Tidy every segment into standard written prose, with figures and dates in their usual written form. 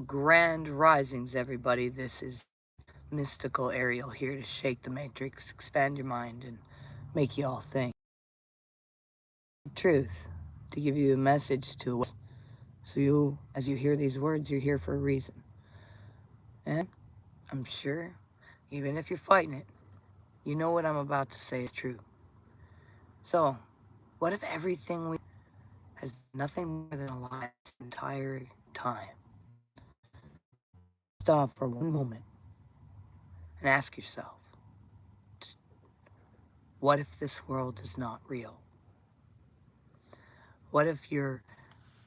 Grand risings, everybody. This is Mystical Ariel here to shake the matrix, expand your mind, and make you all think. Truth, to give you a message to so you, as you hear these words, you're here for a reason. And I'm sure, even if you're fighting it, you know what I'm about to say is true. So, what if everything we has been nothing more than a lie this entire time? Stop for one moment and ask yourself, what if this world is not real? What if you're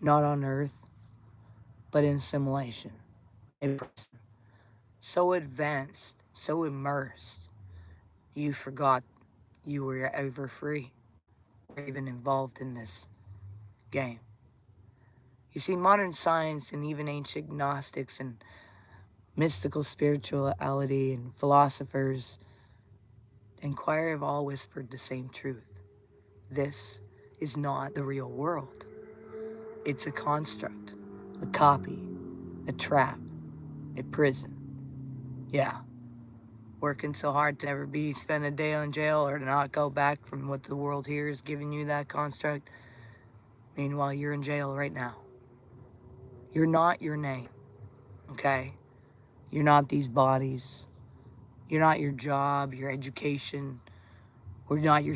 not on Earth, but in simulation? A person so advanced, so immersed, you forgot you were ever free or even involved in this game. You see, modern science and even ancient Gnostics and mystical spirituality and philosophers inquire have all whispered the same truth. This is not the real world. It's a construct, a copy, a trap, a prison. Yeah, working so hard to never be spend a day in jail or to not go back from what the world here is giving you that construct. Meanwhile, you're in jail right now. You're not your name, okay? You're not these bodies. You're not your job, your education, or not your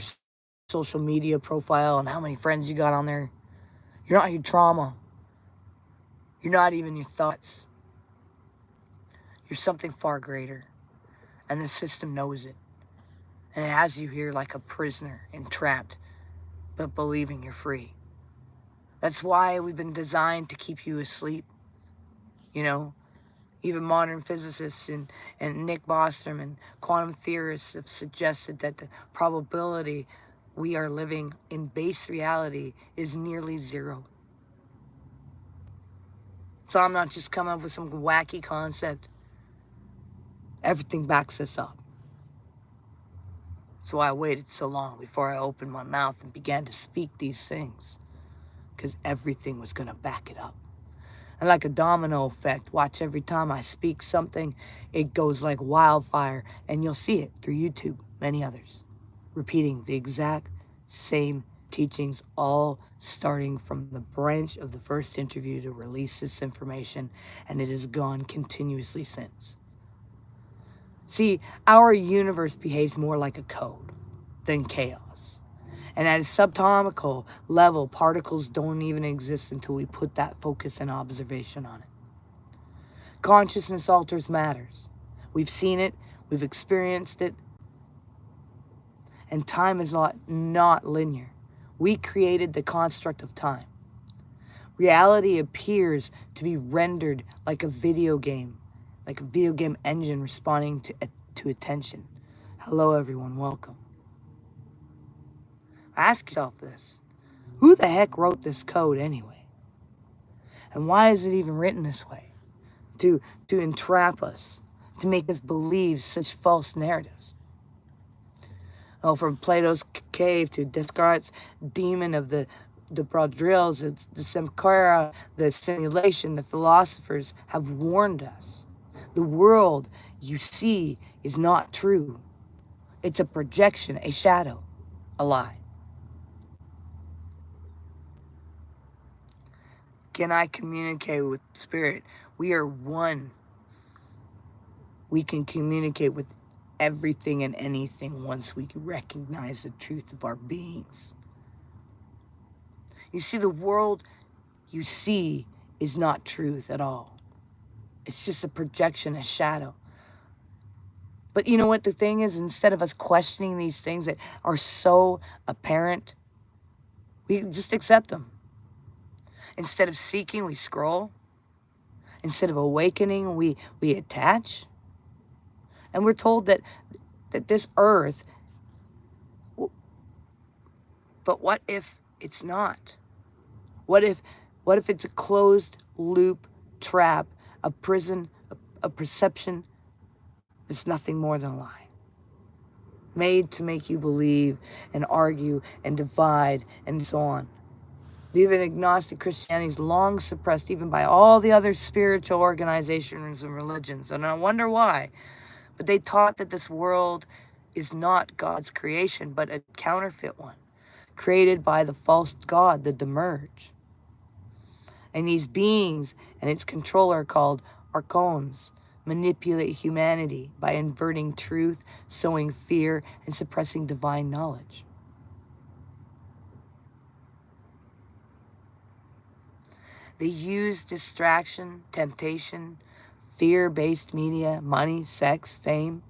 social media profile and how many friends you got on there. You're not your trauma. You're not even your thoughts. You're something far greater. And the system knows it. And it has you here like a prisoner, entrapped, but believing you're free. That's why we've been designed to keep you asleep. You know, even modern physicists and Nick Bostrom and quantum theorists have suggested that the probability we are living in base reality is nearly zero. So I'm not just coming up with some wacky concept. Everything backs us up. So I waited so long before I opened my mouth and began to speak these things, because everything was going to back it up. And like a domino effect, watch every time I speak something, it goes like wildfire, and you'll see it through YouTube, many others, repeating the exact same teachings, all starting from the branch of the first interview to release this information, and it has gone continuously since. See, our universe behaves more like a code than chaos. And at a subatomical level, particles don't even exist until we put that focus and observation on it. Consciousness alters matters. We've seen it, we've experienced it, and time is not linear. We created the construct of time. Reality appears to be rendered like a video game engine responding to attention. Hello, everyone, welcome. Ask yourself this. Who the heck wrote this code anyway? And why is it even written this way? To entrap us, to make us believe such false narratives. Oh, from Plato's cave to Descartes' demon of the Broadrills, it's the Sankara, the simulation, the philosophers have warned us. The world you see is not true. It's a projection, a shadow, a lie. Can I communicate with spirit? We are one. We can communicate with everything and anything once we recognize the truth of our beings. You see, the world you see is not truth at all. It's just a projection, a shadow. But you know what the thing is? Instead of us questioning these things that are so apparent, we just accept them. Instead of seeking, we scroll. Instead of awakening, we attach. And we're told that this earth, but what if it's not? What if it's a closed loop trap, a prison, a perception that's nothing more than a lie? Made to make you believe and argue and divide and so on. Even agnostic Christianity is long suppressed even by all the other spiritual organizations and religions. And I wonder why. But they taught that this world is not God's creation, but a counterfeit one, created by the false god, the Demerge. And these beings and its controller called archons manipulate humanity by inverting truth, sowing fear, and suppressing divine knowledge. They use distraction, temptation, fear-based media, money, sex, fame,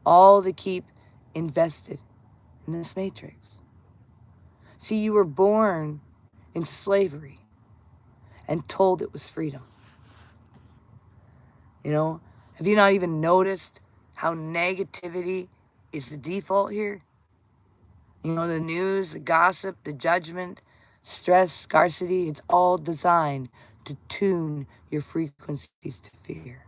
all to keep invested in this matrix. See, you were born into slavery and told it was freedom. You know, have you not even noticed how negativity is the default here? You know, the news, the gossip, the judgment, stress, scarcity, it's all designed to tune your frequencies to fear.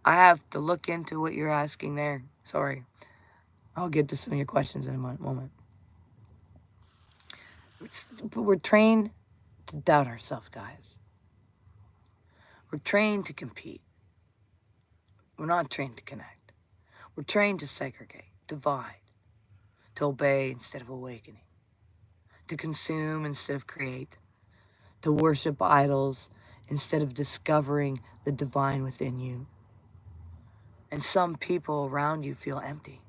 I have to look into what you're asking there. Sorry. I'll get to some of your questions in a moment. But we're trained to doubt ourselves, guys. We're trained to compete. We're not trained to connect. We're trained to segregate, divide, to obey instead of awakening, to consume instead of create, to worship idols instead of discovering the divine within you. And some people around you feel empty,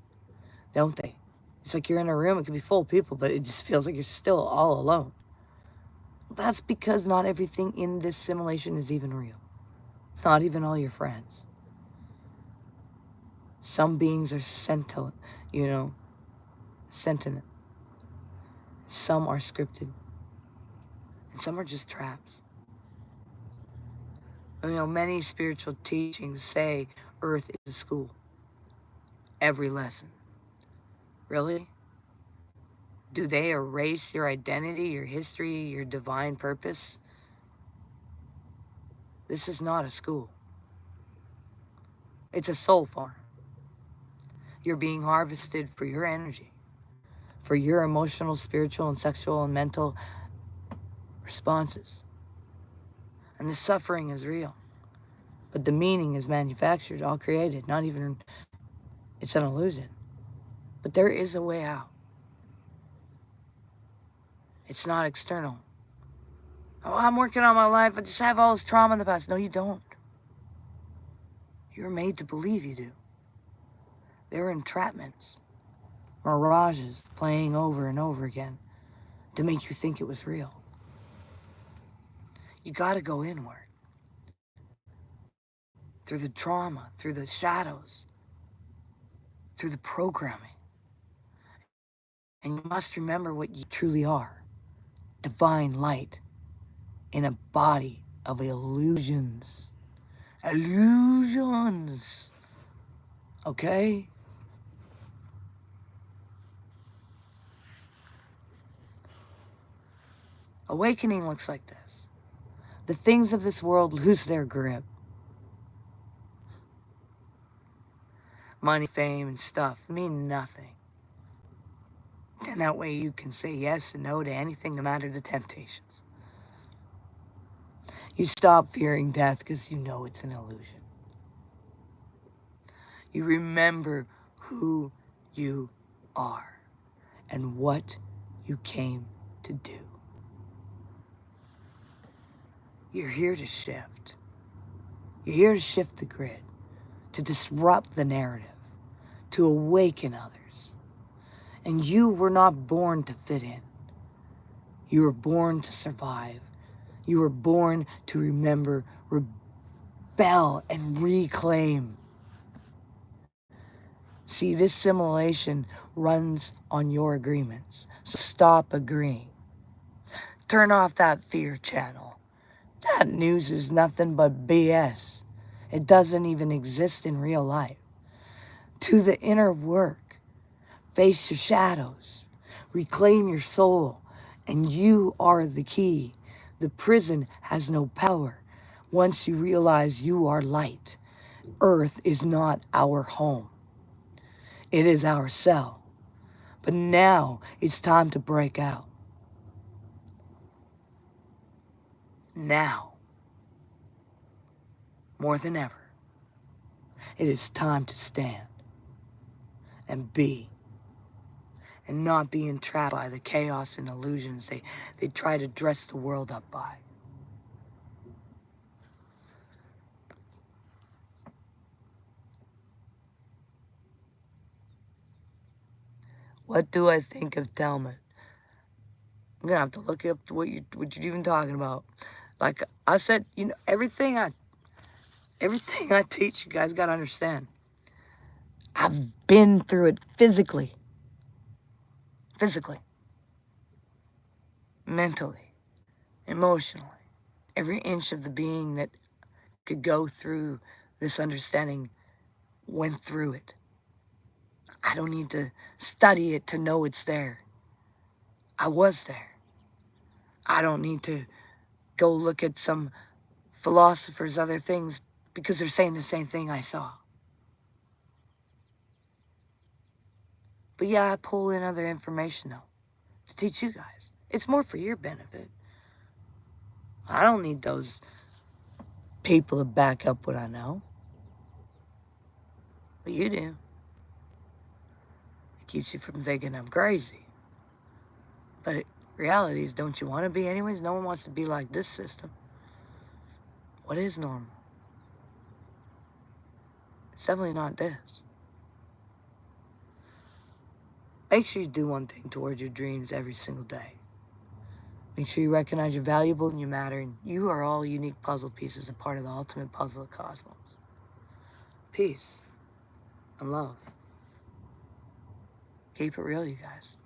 don't they? It's like you're in a room, it could be full of people, but it just feels like you're still all alone. That's because not everything in this simulation is even real. Not even all your friends. Some beings are sentient. Some are scripted. And some are just traps. Many spiritual teachings say Earth is a school. Every lesson. Really? Do they erase your identity, your history, your divine purpose? This is not a school. It's a soul farm. You're being harvested for your energy, for your emotional, spiritual, and sexual and mental responses. And the suffering is real. But the meaning is manufactured, all created, not even, it's an illusion. But there is a way out. It's not external. Oh, I'm working on my life. I just have all this trauma in the past. No, you don't. You were made to believe you do. They were entrapments, mirages playing over and over again to make you think it was real. You got to go inward. Through the trauma, through the shadows, through the programming. And you must remember what you truly are. Divine light in a body of illusions. Illusions. Okay? Awakening looks like this. The things of this world lose their grip. Money, fame, and stuff mean nothing. And that way you can say yes and no to anything, no matter the temptations. You stop fearing death because you know it's an illusion. You remember who you are and what you came to do. You're here to shift. You're here to shift the grid, to disrupt the narrative, to awaken others. And you were not born to fit in. You were born to survive. You were born to remember, rebel, and reclaim. See, this simulation runs on your agreements. So stop agreeing. Turn off that fear channel. That news is nothing but BS. It doesn't even exist in real life. To the inner work. Face your shadows. Reclaim your soul. And you are the key. The prison has no power. Once you realize you are light, Earth is not our home. It is our cell. But now it's time to break out. Now, more than ever, it is time to stand and be, and not be entrapped by the chaos and illusions they try to dress the world up by. What do I think of Talmud? I'm gonna have to look up what you're even talking about. Like I said, you know, everything I teach, you guys gotta understand. I've been through it physically, mentally, emotionally. Every inch of the being that could go through this understanding went through it. I don't need to study it to know it's there. I was there. I don't need to go look at some philosophers, other things, because they're saying the same thing I saw. But yeah, I pull in other information though, to teach you guys. It's more for your benefit. I don't need those people to back up what I know. But you do. It keeps you from thinking I'm crazy. But reality is, don't you want to be anyways? No one wants to be like this system. What is normal? It's definitely not this. Make sure you do one thing towards your dreams every single day. Make sure you recognize you're valuable and you matter, and you are all unique puzzle pieces, a part of the ultimate puzzle of cosmos. Peace and love. Keep it real, you guys.